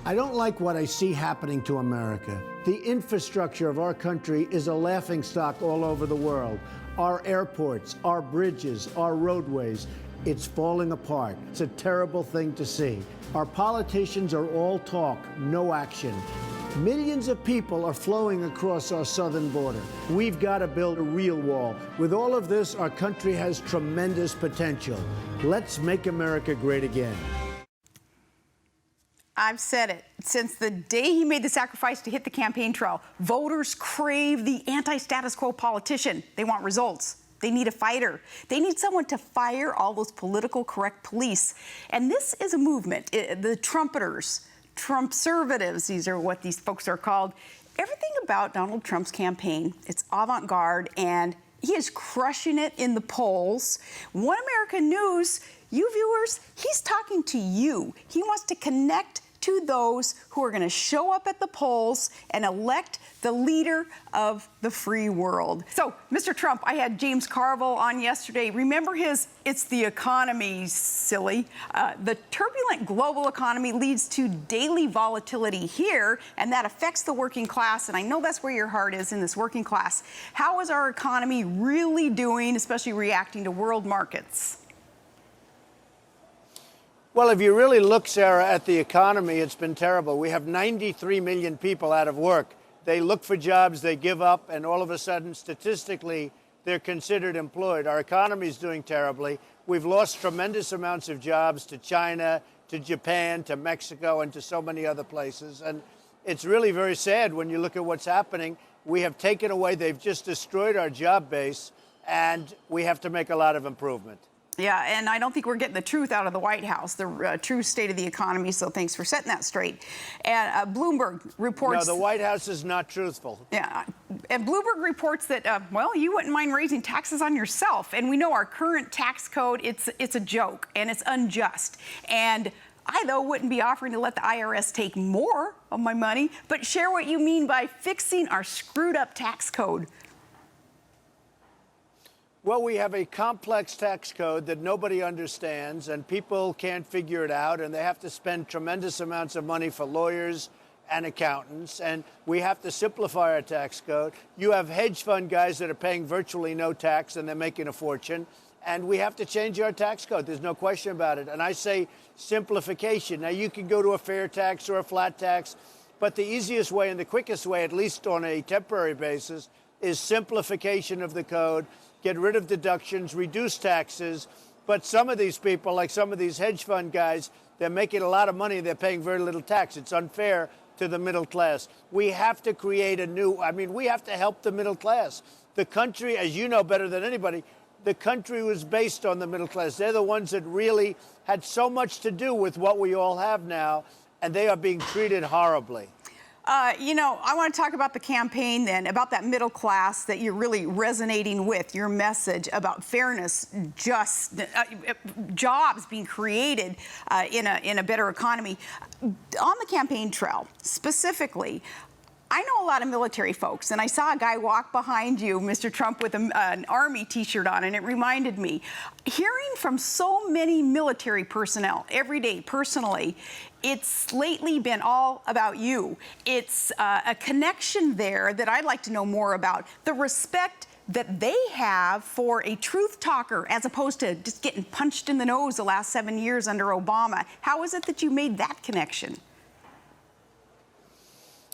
I don't like what I see happening to America. The infrastructure of our country is a laughingstock all over the world. Our airports, our bridges, our roadways, it's falling apart. It's a terrible thing to see. Our politicians are all talk, no action. Millions of people are flowing across our southern border. We've got to build a real wall. With all of this, our country has tremendous potential. Let's make America great again. I've said it. Since the day he made the sacrifice to hit the campaign trail, voters crave the anti-status quo politician. They want results. They need a fighter. They need someone to fire all those political correct police. And this is a movement. The Trumpeters, Trumpservatives, these are what these folks are called. Everything about Donald Trump's campaign, it's avant-garde, and he is crushing it in the polls. One American News, you viewers, he's talking to you. He wants to connect to those who are going to show up at the polls and elect the leader of the free world. So, Mr. Trump, I had James Carville on yesterday. Remember his "It's the economy, silly." The turbulent global economy leads to daily volatility here, and that affects the working class. And I know that's where your heart is, in this working class. How is our economy really doing, especially reacting to world markets? Well, if you really look, Sarah, at the economy, it's been terrible. We have 93 million people out of work. They look for jobs, they give up, and all of a sudden, statistically, they're considered employed. Our economy is doing terribly. We've lost tremendous amounts of jobs to China, to Japan, to Mexico, and to so many other places. And it's really very sad when you look at what's happening. We have taken away, they've just destroyed our job base, and we have to make a lot of improvement. Yeah, and I don't think we're getting the truth out of the White House, the true state of the economy, so thanks for setting that straight. And Bloomberg reports... No, the White House is not truthful. Yeah, and Bloomberg reports that, well, you wouldn't mind raising taxes on yourself. And we know our current tax code, it's a joke, and it's unjust. And I, though, wouldn't be offering to let the IRS take more of my money, but share what you mean by fixing our screwed-up tax code. Well, we have a complex tax code that nobody understands, and people can't figure it out, and they have to spend tremendous amounts of money for lawyers and accountants, and we have to simplify our tax code. You have hedge fund guys that are paying virtually no tax, and they're making a fortune, and we have to change our tax code. There's no question about it. And I say simplification. Now, you can go to a fair tax or a flat tax, but the easiest way and the quickest way, at least on a temporary basis, is simplification of the code. Get rid of deductions, reduce taxes. But some of these people, like some of these hedge fund guys, they're making a lot of money. They're paying very little tax. It's unfair to the middle class. We have to create we have to help the middle class. The country, as you know better than anybody, the country was based on the middle class. They're the ones that really had so much to do with what we all have now, and they are being treated horribly. You know, I want to talk about the campaign then, about that middle class that you're really resonating with, your message about fairness, just jobs being created in a better economy. On the campaign trail, specifically, I know a lot of military folks, and I saw a guy walk behind you, Mr. Trump, with an Army T-shirt on, and it reminded me. Hearing from so many military personnel every day, personally, it's lately been all about you. It's a connection there that I'd like to know more about. The respect that they have for a truth talker as opposed to just getting punched in the nose the last 7 years under Obama. How is it that you made that connection?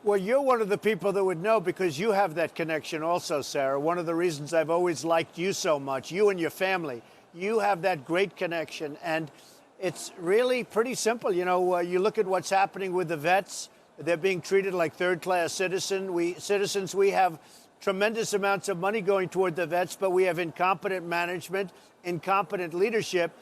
Well, you're one of the people that would know because you have that connection also, Sarah. One of the reasons I've always liked you so much, you and your family, you have that great connection. And it's really pretty simple. You know, you look at what's happening with the vets. They're being treated like third-class citizens. We have tremendous amounts of money going toward the vets, but we have incompetent management, incompetent leadership.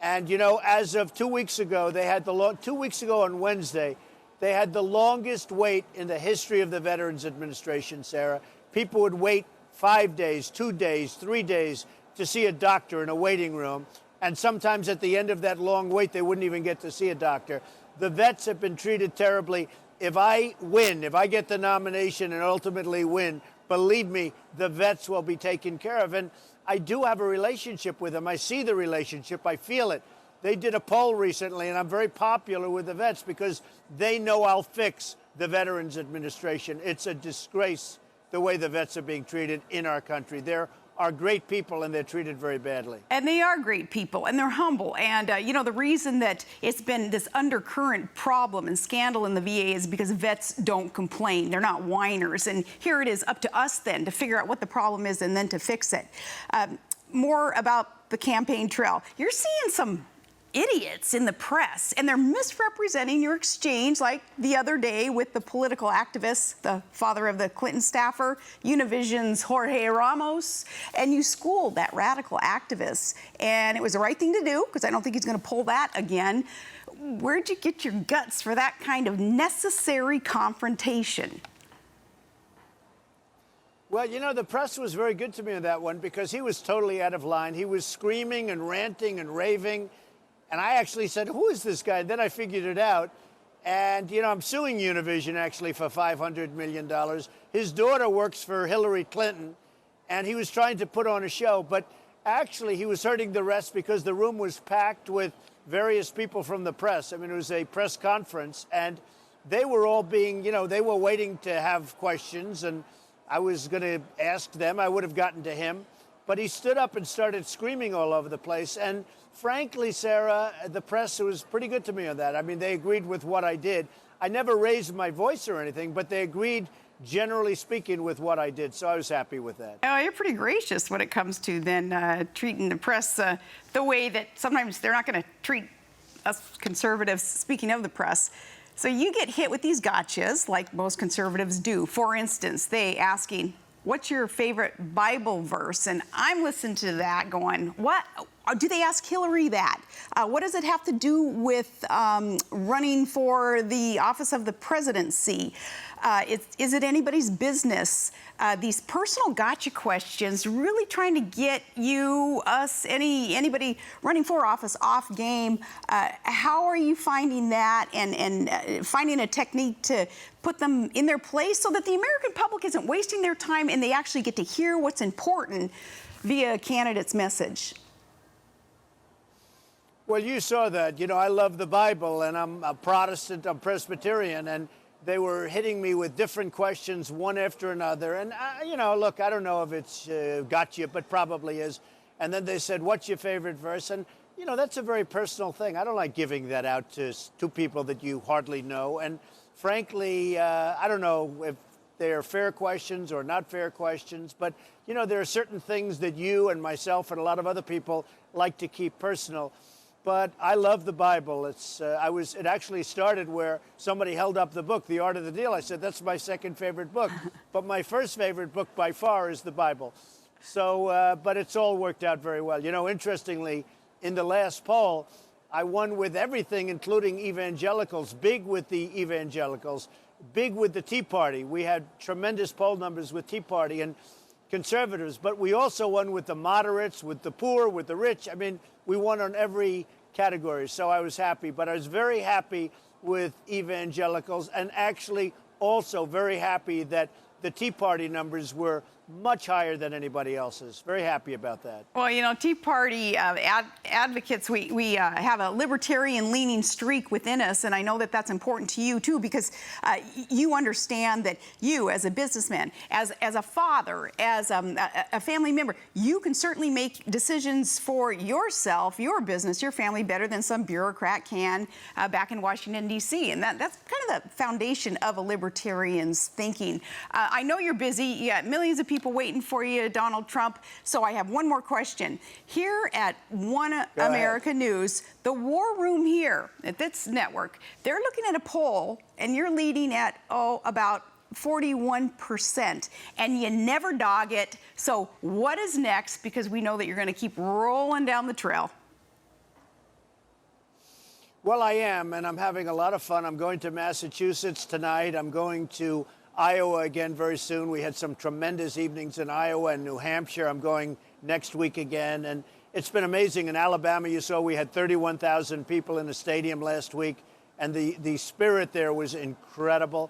And, you know, as of 2 weeks ago, they had 2 weeks ago on Wednesday, they had the longest wait in the history of the Veterans Administration, Sarah. People would wait 5 days, 2 days, 3 days to see a doctor in a waiting room. And sometimes at the end of that long wait, they wouldn't even get to see a doctor. The vets have been treated terribly. If I win, if I get the nomination and ultimately win, believe me, the vets will be taken care of. And I do have a relationship with them. I see the relationship. I feel it. They did a poll recently, and I'm very popular with the vets because they know I'll fix the Veterans Administration. It's a disgrace the way the vets are being treated in our country. There are great people, and they're treated very badly. And they are great people, and they're humble. And, the reason that it's been this undercurrent problem and scandal in the VA is because vets don't complain. They're not whiners. And here it is up to us then to figure out what the problem is and then to fix it. More about the campaign trail. You're seeing some idiots in the press, and they're misrepresenting your exchange, like the other day with the political activist, the father of the Clinton staffer, Univision's Jorge Ramos, and you schooled that radical activist. And it was the right thing to do, because I don't think he's going to pull that again. Where'd you get your guts for that kind of necessary confrontation? Well, the press was very good to me on that one because he was totally out of line. He was screaming and ranting and raving. And I actually said, who is this guy? Then I figured it out. And, I'm suing Univision, actually, for $500 million. His daughter works for Hillary Clinton, and he was trying to put on a show. But actually, he was hurting the rest because the room was packed with various people from the press. I mean, it was a press conference, and they were all being, they were waiting to have questions. And I was going to ask them. I would have gotten to him. But he stood up and started screaming all over the place. And frankly, Sarah, the press was pretty good to me on that. I mean, they agreed with what I did. I never raised my voice or anything, but they agreed, generally speaking, with what I did. So I was happy with that. Oh, you're pretty gracious when it comes to then treating the press the way that sometimes they're not going to treat us conservatives, speaking of the press. So you get hit with these gotchas like most conservatives do. For instance, they asking, what's your favorite Bible verse? And I'm listening to that going, what? Do they ask Hillary that? What does it have to do with running for the office of the presidency? Is it anybody's business? These personal gotcha questions really trying to get you, us, anybody running for office off game. How are you finding that and finding a technique to put them in their place so that the American public isn't wasting their time and they actually get to hear what's important via a candidate's message? Well, you saw that. I love the Bible, and I'm a Protestant, I'm Presbyterian, and they were hitting me with different questions, one after another. And, look, I don't know if it's gotcha, but probably is. And then they said, what's your favorite verse? And, that's a very personal thing. I don't like giving that out to people that you hardly know. And frankly, I don't know if they're fair questions or not fair questions. But, there are certain things that you and myself and a lot of other people like to keep personal. But I love the Bible. It actually started where somebody held up the book, The Art of the Deal. I said, that's my second favorite book. But my first favorite book by far is the Bible. So, but it's all worked out very well. Interestingly, in the last poll, I won with everything, including evangelicals, big with the evangelicals, big with the Tea Party. We had tremendous poll numbers with Tea Party and conservatives, but we also won with the moderates, with the poor, with the rich. I mean, we won on every category, so I was happy. But I was very happy with evangelicals and actually also very happy that the Tea Party numbers were much higher than anybody else's. Very happy about that. Well, Tea Party advocates, we have a libertarian-leaning streak within us, and I know that that's important to you, too, because you understand that you, as a businessman, as a father, as a family member, you can certainly make decisions for yourself, your business, your family better than some bureaucrat can back in Washington, D.C., and that's kind of the foundation of a libertarian's thinking. I know you're busy. You got millions of people waiting for you, Donald Trump. So I have one more question. Here at One America News, the War Room here at this network, they're looking at a poll, and you're leading at, about 41%, and you never dog it. So what is next? Because we know that you're going to keep rolling down the trail. Well, I am, and I'm having a lot of fun. I'm going to Massachusetts tonight. I'm going to Iowa again very soon. We had some tremendous evenings in Iowa and New Hampshire. I'm going next week again. And it's been amazing. In Alabama, you saw we had 31,000 people in the stadium last week. And the spirit there was incredible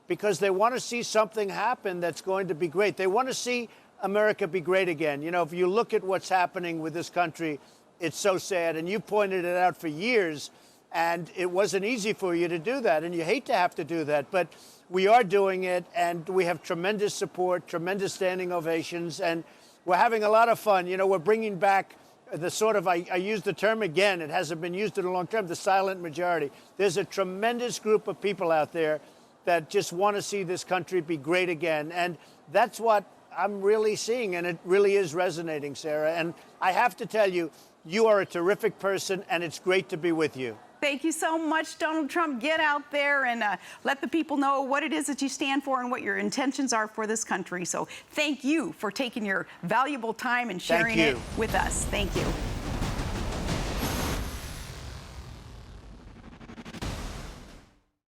because they want to see something happen that's going to be great. They want to see America be great again. If you look at what's happening with this country, it's so sad. And you pointed it out for years, and it wasn't easy for you to do that. And you hate to have to do that. But we are doing it, and we have tremendous support, tremendous standing ovations, and we're having a lot of fun. You know, we're bringing back the sort of, I use the term again, it hasn't been used in a long time, the silent majority. There's a tremendous group of people out there that just want to see this country be great again. And that's what I'm really seeing, and it really is resonating, Sarah. And I have to tell you, you are a terrific person, and it's great to be with you. Thank you so much, Donald Trump. Get out there and let the people know what it is that you stand for and what your intentions are for this country. So thank you for taking your valuable time and sharing it with us. Thank you.